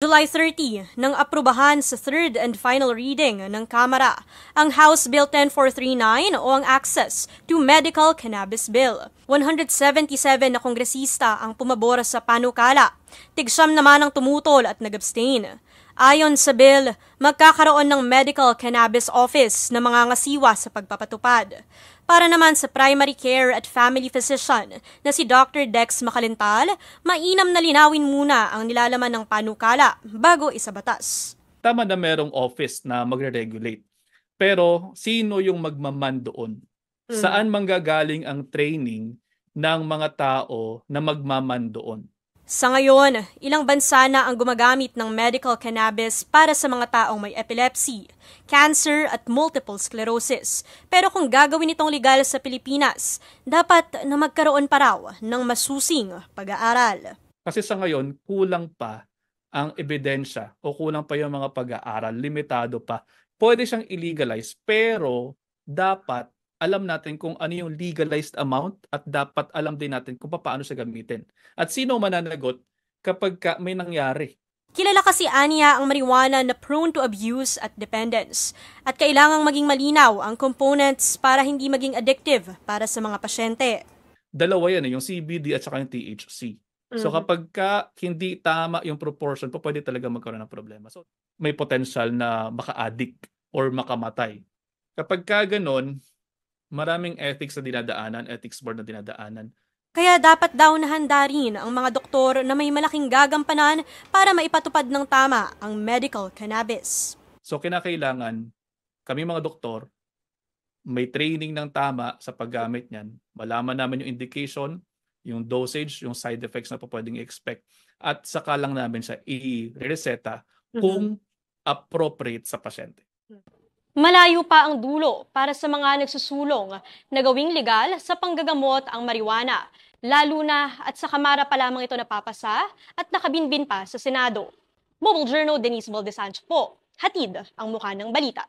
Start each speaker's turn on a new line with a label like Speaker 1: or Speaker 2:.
Speaker 1: July 30 nang aprubahan sa third and final reading ng Kamara ang House Bill 10439 o ang Access to Medical Cannabis Bill. 177 na kongresista ang pumabor sa panukala. Tig-siyam naman ang tumutol at nag-abstain. Ayon sa bill, magkakaroon ng Medical Cannabis Office na mangangasiwa sa pagpapatupad. Para naman sa primary care at family physician na si Dr. Dex Macalintal, mainam na linawin muna ang nilalaman ng panukala bago isabatas.
Speaker 2: Tama na merong office na magre-regulate. Pero sino yung magmaman doon? Saan manggagaling ang training ng mga tao na magmaman doon?
Speaker 1: Sa ngayon, ilang bansa na ang gumagamit ng medical cannabis para sa mga taong may epilepsy, cancer at multiple sclerosis. Pero kung gagawin itong legal sa Pilipinas, dapat na magkaroon pa raw ng masusing pag-aaral.
Speaker 2: Kasi sa ngayon, kulang pa ang ebidensya o kulang pa yung mga pag-aaral, limitado pa. Pwede siyang i-legalize pero dapat alam natin kung ano yung legalized amount at dapat alam din natin kung paano siya gamitin. At sino mananagot kapag may nangyari.
Speaker 1: Kilala kasi aniya ang marijuana na prone to abuse at dependence at kailangang maging malinaw ang components para hindi maging addictive para sa mga pasyente.
Speaker 2: Dalawa yan, yung CBD at saka yung THC. So kapag hindi tama yung proportion, pwede talaga magkaroon ng problema. So may potential na maka-addict or makamatay. Kapag ganon, maraming ethics na dinadaanan, ethics board na dinadaanan.
Speaker 1: Kaya dapat daw nahanda rin ang mga doktor na may malaking gagampanan para maipatupad ng tama ang medical cannabis.
Speaker 2: So kinakailangan kami mga doktor may training ng tama sa paggamit niyan. Malaman namin yung indication, yung dosage, yung side effects na pwedeng i-expect at saka lang namin siya i-reseta kung appropriate sa pasyente.
Speaker 1: Malayo pa ang dulo para sa mga nagsusulong na gawing legal sa panggagamot ang marijuana, lalo na at sa Kamara pa lamang ito napapasa at nakabinbin pa sa Senado. Mobile Journal, Denise Valdez Sancho po, hatid ang mukha ng balita.